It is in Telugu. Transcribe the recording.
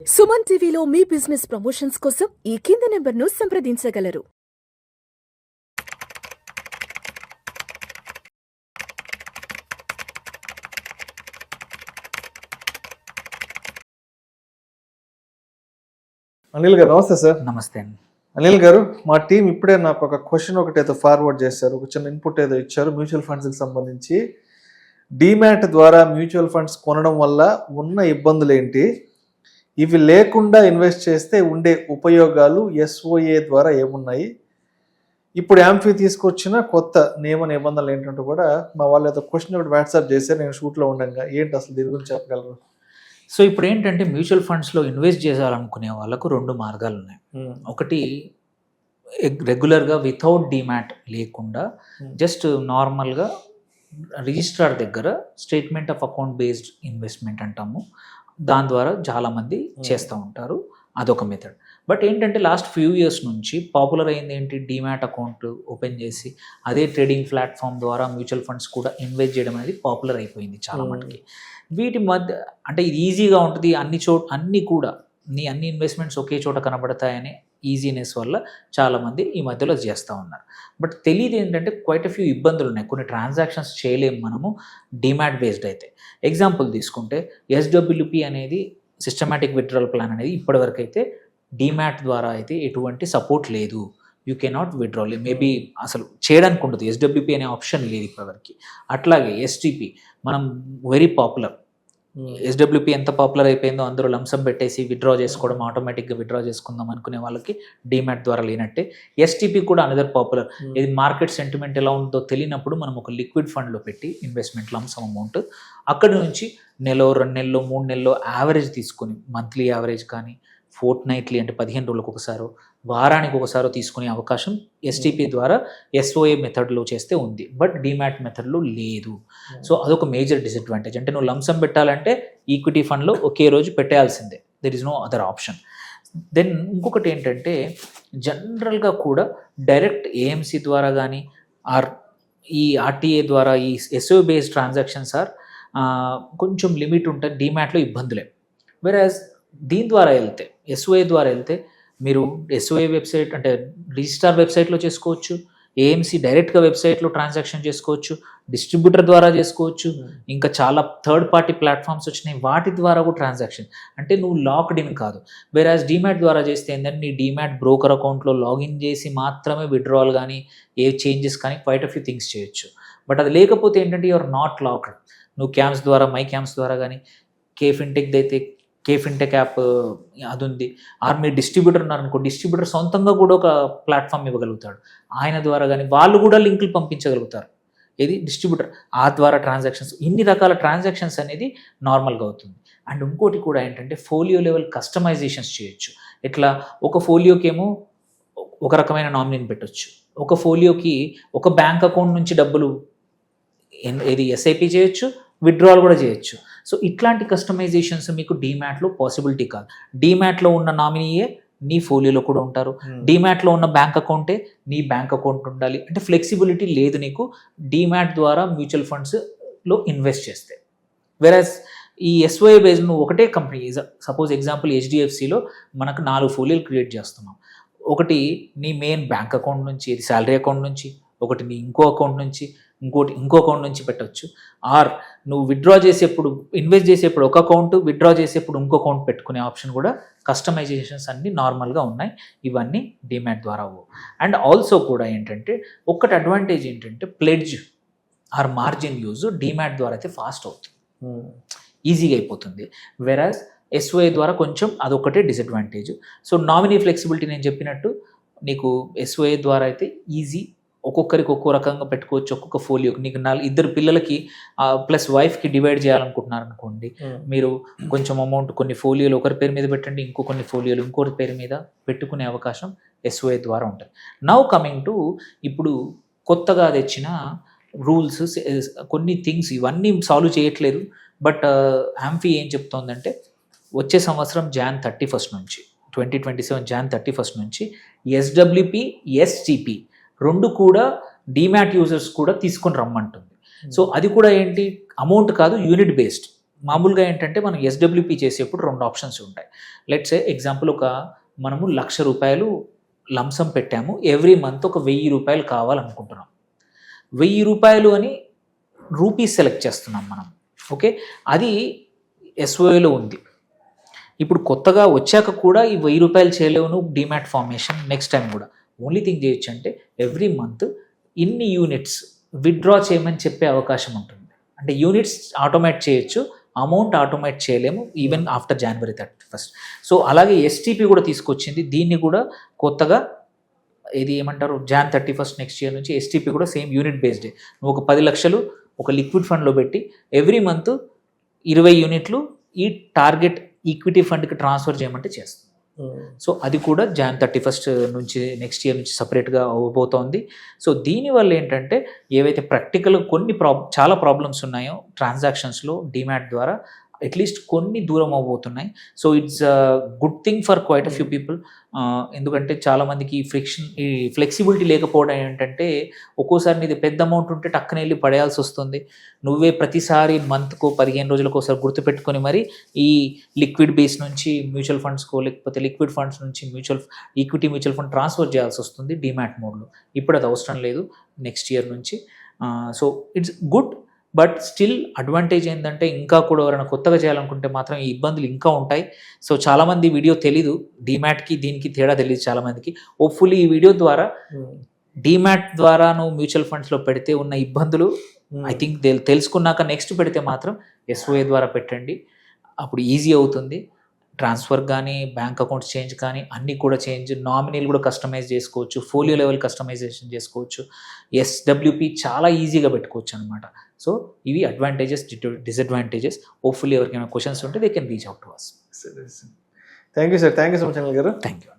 సుమన్ టీవీలో మీ బిజినెస్ ప్రమోషన్స్ కోసం ఈ కింది నెంబర్ను సంప్రదించగలరు. అనిల్ గారు నమస్తే సార్. నమస్తే అండి. అనిల్ గారు, మా టీం ఇప్పుడే నాకు ఒక క్వశ్చన్ ఒకటైతే ఫార్వర్డ్ చేశారు, ఒక చిన్న ఇన్పుట్ ఏదో ఇచ్చారు మ్యూచువల్ ఫండ్స్కి సంబంధించి. డీమ్యాట్ ద్వారా మ్యూచువల్ ఫండ్స్ కొనడం వల్ల ఉన్న ఇబ్బందులు ఏంటి, ఇవి లేకుండా ఇన్వెస్ట్ చేస్తే ఉండే ఉపయోగాలు ఎస్ఓఏ ద్వారా ఏమున్నాయి, ఇప్పుడు యాంఫీ తీసుకొచ్చిన కొత్త నియమ నిబంధనలు ఏంటంటే కూడా మా వాళ్ళు ఏదో క్వశ్చన్ ఒకటి వాట్సాప్ చేశారు, నేను షూట్లో ఉండగా. ఏంటి అసలు దీని గురించి చెప్పగలరు? సో ఇప్పుడు ఏంటంటే మ్యూచువల్ ఫండ్స్లో ఇన్వెస్ట్ చేయాలనుకునే వాళ్ళకు రెండు మార్గాలు ఉన్నాయి. ఒకటి రెగ్యులర్గా వితౌట్ డీమ్యాట్ లేకుండా జస్ట్ నార్మల్గా రిజిస్ట్రార్ దగ్గర statement of account based investment అంటాము, దాని ద్వారా చాలామంది చేస్తూ ఉంటారు. అదొక మెథడ్. బట్ ఏంటంటే లాస్ట్ ఫ్యూ ఇయర్స్ నుంచి పాపులర్ అయింది ఏంటి, డీమ్యాట్ అకౌంట్ ఓపెన్ చేసి అదే ట్రేడింగ్ ప్లాట్ఫామ్ ద్వారా మ్యూచువల్ ఫండ్స్ కూడా ఇన్వెస్ట్ చేయడం అనేది పాపులర్ అయిపోయింది చాలా మటుకి. వీటి మధ్య అంటే ఇది ఈజీగా ఉంటుంది, అన్ని కూడా అన్ని ఇన్వెస్ట్మెంట్స్ ఒకే చోట కనబడతాయనే ఈజీనెస్ వల్ల చాలామంది ఈ మధ్యలో చేస్తూ ఉన్నారు. బట్ తెలియదు ఏంటంటే క్వైట్ ఫ్యూ ఇబ్బందులు ఉన్నాయి. కొన్ని ట్రాన్సాక్షన్స్ చేయలేము మనము డీమ్యాట్ బేస్డ్ అయితే. ఎగ్జాంపుల్ తీసుకుంటే ఎస్డబ్ల్యూపి అనేది సిస్టమాటిక్ విత్డ్రాల్ ప్లాన్ అనేది ఇప్పటివరకు అయితే డీమ్యాట్ ద్వారా అయితే ఎటువంటి సపోర్ట్ లేదు. యూ కెనాట్ విత్డ్రాల్, మేబీ అసలు చేయడానికి ఉండదు, ఎస్డబ్ల్యూపి అనే ఆప్షన్ లేదు ఇప్పటివరకు. అట్లాగే ఎస్టీపీ మనం వెరీ పాపులర్. ఎస్డబ్ల్యూపీ ఎంత పాపులర్ అయిపోయిందో అందరూ లంసమ్ పెట్టేసి విత్డ్రా చేసుకోవడం, ఆటోమేటిక్గా విత్డ్రా చేసుకుందాం అనుకునే వాళ్ళకి డీమ్యాట్ ద్వారా లేనట్టే ఎస్టీపీ కూడా అనదర్ పాపులర్. ఇది మార్కెట్ సెంటిమెంట్ ఎలా ఉందో తెలియనప్పుడు మనం ఒక లిక్విడ్ ఫండ్లో పెట్టి ఇన్వెస్ట్మెంట్ లంసమ్ అమౌంట్ అక్కడి నుంచి నెల 2 నెలలు 3 నెలలు యావరేజ్ తీసుకొని, మంత్లీ యావరేజ్ కానీ ఫోర్ట్ నైట్లీ అంటే 15 రోజులకు ఒకసారో వారానికి ఒకసారో తీసుకునే అవకాశం ఎస్టీపీ ద్వారా ఎస్ఓఏ మెథడ్లో చేస్తే ఉంది. బట్ డీమ్యాట్ మెథడ్లో లేదు. సో అదొక మేజర్ డిసడ్వాంటేజ్. అంటే నువ్వు లంసమ్ పెట్టాలంటే ఈక్విటీ ఫండ్లో ఒకే రోజు పెట్టేయాల్సిందే, there is no other option. Then ఇంకొకటి ఏంటంటే జనరల్గా కూడా డైరెక్ట్ ఏఎంసీ ద్వారా కానీ ఈ ఆర్టీఏ ద్వారా ఈ ఎస్ఓఏ బేస్డ్ ట్రాన్సాక్షన్స్ కొంచెం లిమిట్ ఉంటుంది, డీమ్యాట్లో ఇబ్బందులే. వెరాజ్ దీని ద్వారా వెళ్తే, ఎస్ఓఏ ద్వారా వెళ్తే మీరు ఎస్ఓఏ వెబ్సైట్ అంటే రిజిస్టార్ వెబ్సైట్లో చేసుకోవచ్చు, ఏఎంసీ డైరెక్ట్గా వెబ్సైట్లో ట్రాన్సాక్షన్ చేసుకోవచ్చు, డిస్ట్రిబ్యూటర్ ద్వారా చేసుకోవచ్చు, ఇంకా చాలా థర్డ్ పార్టీ ప్లాట్ఫామ్స్ వచ్చినాయి వాటి ద్వారా కూడా ట్రాన్సాక్షన్. అంటే నువ్వు లాక్డ్ ఇన్ కాదు. వేరాజ్ డీమ్యాట్ ద్వారా చేస్తే ఏంటంటే నీ డీమ్యాట్ బ్రోకర్ అకౌంట్లో లాగిన్ చేసి మాత్రమే విత్డ్రాల్ కానీ ఏ చేంజెస్ కానీ క్వైట్ అ ఫ్యూ థింగ్స్ చేయొచ్చు. బట్ అది లేకపోతే ఏంటంటే యువర్ నాట్ లాక్డ్. నువ్వు క్యాంప్స్ ద్వారా, మై క్యాంప్స్ ద్వారా కానీ, కేఫిన్టెక్ అయితే కేఫిన్టెక్ యాప్ అది ఉంది, మీ డిస్ట్రిబ్యూటర్ ఉన్నారనుకో, డిస్ట్రిబ్యూటర్ సొంతంగా కూడా ఒక ప్లాట్ఫామ్ ఇవ్వగలుగుతాడు, ఆయన ద్వారా కానీ వాళ్ళు కూడా లింకులు పంపించగలుగుతారు. ఇది డిస్ట్రిబ్యూటర్ ఆ ద్వారా ట్రాన్సాక్షన్స్, ఇన్ని రకాల ట్రాన్సాక్షన్స్ అనేది నార్మల్గా అవుతుంది. అండ్ ఇంకోటి కూడా ఏంటంటే ఫోలియో లెవెల్ కస్టమైజేషన్స్ చేయొచ్చు. ఇట్లా ఒక ఫోలియోకేమో ఒక రకమైన నామినీని పెట్టవచ్చు, ఒక ఫోలియోకి ఒక బ్యాంక్ అకౌంట్ నుంచి డబ్బులు ఇది ఎస్ఐపి చేయొచ్చు, విత్డ్రాల్ కూడా చేయొచ్చు. సో ఇట్లాంటి కస్టమైజేషన్స్ మీకు డీమ్యాట్లో పాసిబిలిటీ కాదు. డీమ్యాట్లో ఉన్న నామినీయే నీ ఫోలియోలో కూడా ఉంటారు, డీమ్యాట్లో ఉన్న బ్యాంక్ అకౌంటే నీ బ్యాంక్ అకౌంట్ ఉండాలి. అంటే ఫ్లెక్సిబిలిటీ లేదు నీకు డీమ్యాట్ ద్వారా మ్యూచువల్ ఫండ్స్లో ఇన్వెస్ట్ చేస్తే. వెరాజ్ ఈ ఎస్ఓఏ బేస్డ్ నువ్వు ఒకటే కంపెనీ, సపోజ్ ఎగ్జాంపుల్ హెచ్డిఎఫ్సిలో మనకు 4 ఫోలియోలు క్రియేట్ చేస్తున్నాం. ఒకటి నీ మెయిన్ బ్యాంక్ అకౌంట్ నుంచి, ఇది శాలరీ అకౌంట్ నుంచి, ఒకటి నీ ఇంకో అకౌంట్ నుంచి, ఇంకో అకౌంట్ నుంచి పెట్టవచ్చు. ఆర్ నువ్వు విత్డ్రా చేసేప్పుడు, ఇన్వెస్ట్ చేసేప్పుడు ఒక అకౌంట్, విత్డ్రా చేసేప్పుడు ఇంకో అకౌంట్ పెట్టుకునే ఆప్షన్ కూడా, కస్టమైజేషన్స్ అన్నీ నార్మల్గా ఉన్నాయి. ఇవన్నీ డీమ్యాట్ ద్వారా అవ్వవు. అండ్ ఆల్సో కూడా ఏంటంటే ఒక్కటి అడ్వాంటేజ్ ఏంటంటే pledge or margin use demat ద్వారా అయితే ఫాస్ట్ అవుతుంది, ఈజీగా అయిపోతుంది. వెరాజ్ ఎస్ఓఏ ద్వారా కొంచెం అదొకటే డిసడ్వాంటేజ్. సో నామినీ ఫ్లెక్సిబిలిటీ నేను చెప్పినట్టు నీకు ఎస్ఓఏ ద్వారా అయితే ఈజీ, ఒక్కొక్కరికి ఒక్కో రకంగా పెట్టుకోవచ్చు. ఒక్కొక్క ఫోలియోకి నీకు 2 పిల్లలకి ప్లస్ వైఫ్కి డివైడ్ చేయాలనుకుంటున్నారు అనుకోండి, మీరు కొంచెం అమౌంట్ కొన్ని ఫోలియోలు ఒకరి పేరు మీద పెట్టండి, కొన్ని ఫోలియోలు ఇంకోటి పేరు మీద పెట్టుకునే అవకాశం ఎస్ఓఏ ద్వారా ఉంటుంది. నౌ కమింగ్ టు ఇప్పుడు కొత్తగా తెచ్చిన రూల్స్, కొన్ని థింగ్స్ ఇవన్నీ సాల్వ్ చేయట్లేదు. బట్ యాంఫీ ఏం చెప్తోందంటే వచ్చే సంవత్సరం Jan 31 నుంచి 2027 Jan 31 నుంచి ఎస్డబ్ల్యూపి, ఎస్టీపీ రెండు కూడా డీమ్యాట్ యూజర్స్ కూడా తీసుకొని రమ్మంటుంది. సో అది కూడా ఏంటి, అమౌంట్ కాదు, యూనిట్ బేస్డ్. మామూలుగా ఏంటంటే మనం ఎస్డబ్ల్యూపీ చేసేప్పుడు 2 ఆప్షన్స్ ఉంటాయి. లెట్స్ సే ఎగ్జాంపుల్ మనము ₹1,00,000 లంసం పెట్టాము, ఎవ్రీ మంత్ ఒక ₹1,000 కావాలనుకుంటున్నాం. ₹1,000 అని రూపీస్ సెలెక్ట్ చేస్తున్నాం మనం. ఓకే, అది ఎస్ఓఏలో ఉంది. ఇప్పుడు కొత్తగా వచ్చాక కూడా ఈ ₹1,000 చేయలేవు డీమ్యాట్ ఫార్మేషన్ నెక్స్ట్ టైం కూడా. ఓన్లీ థింగ్ చేయొచ్చు అంటే ఎవ్రీ మంత్ ఇన్ని యూనిట్స్ విత్డ్రా చేయమని చెప్పే అవకాశం ఉంటుంది. అంటే యూనిట్స్ ఆటోమేట్ చేయొచ్చు, అమౌంట్ ఆటోమేట్ చేయలేము even after January 31st. So అలాగే ఎస్టీపీ కూడా తీసుకొచ్చింది. దీన్ని కూడా కొత్తగా ఇది ఏమంటారు Jan 31st నెక్స్ట్ ఇయర్ నుంచి ఎస్టీపీ కూడా సేమ్ యూనిట్ బేస్డే. నువ్వు ఒక 10 లక్షలు ఒక లిక్విడ్ ఫండ్లో పెట్టి ఎవ్రీ మంత్ 20 యూనిట్లు ఈ టార్గెట్ ఈక్విటీ ఫండ్కి ట్రాన్స్ఫర్ చేయమంటే చేస్తుంది. సో అది కూడా Jan 31st నుంచి నెక్స్ట్ ఇయర్ నుంచి సపరేట్గా అవ్వబోతోంది. సో దీనివల్ల ఏంటంటే ఏవైతే ప్రాక్టికల్ కొన్ని చాలా ప్రాబ్లమ్స్ ఉన్నాయో ట్రాన్సాక్షన్స్లో డీమ్యాట్ ద్వారా అట్లీస్ట్ కొన్ని దూరం అవబోతున్నాయి. So it's good thing for quite a few people. ఎందుకంటే చాలామందికి ఈ ఫ్లెక్సిబిలిటీ లేకపోవడం ఏంటంటే ఒక్కోసారి నీది పెద్ద అమౌంట్ ఉంటే టక్కన వెళ్ళి పడేయాల్సి వస్తుంది. నువ్వే ప్రతిసారి మంత్కో 15 రోజులకు ఒకసారి గుర్తుపెట్టుకొని మరి ఈ లిక్విడ్ బేస్ నుంచి మ్యూచువల్ ఫండ్స్కో లేకపోతే లిక్విడ్ ఫండ్స్ నుంచి ఈక్విటీ మ్యూచువల్ ఫండ్ ట్రాన్స్ఫర్ చేయాల్సి వస్తుంది డీమ్యాట్ మోడ్లో. ఇప్పుడు అది అవసరం లేదు నెక్స్ట్ ఇయర్ నుంచి. So it's good. But still advantage ఏంటంటే ఇంకా కూడా ఎవరైనా కొత్తగా చేయాలనుకుంటే మాత్రం ఈ ఇబ్బందులు ఇంకా ఉంటాయి. సో చాలామంది వీడియో తెలీదు, డీమ్యాట్కి దీనికి తేడా తెలియదు చాలామందికి. హోప్ఫుల్లీ ఈ వీడియో ద్వారా డీమ్యాట్ ద్వారా నువ్వు మ్యూచువల్ ఫండ్స్లో పెడితే ఉన్న ఇబ్బందులు ఐ థింక్ తెలుసుకున్నాక నెక్స్ట్ పెడితే మాత్రం ఎస్ఓఏ ద్వారా పెట్టండి. అప్పుడు ఈజీ అవుతుంది. ట్రాన్స్ఫర్ కానీ బ్యాంక్ అకౌంట్స్ చేంజ్ కానీ అన్నీ కూడా చేంజ్, నామినీలు కూడా కస్టమైజ్ చేసుకోవచ్చు, ఫోలియో లెవెల్ కస్టమైజేషన్ చేసుకోవచ్చు, ఎస్డబ్ల్యూపీ చాలా ఈజీగా పెట్టుకోవచ్చు అనమాట. సో ఇవి అడ్వాంటేజెస్, డిసడ్వాంటేజెస్. హోప్ఫుల్లీ ఎవరికైనా క్వశ్చన్స్ ఉంటే they can reach out to us. Thank you sir, thank you so much Anil గారు. Thank you.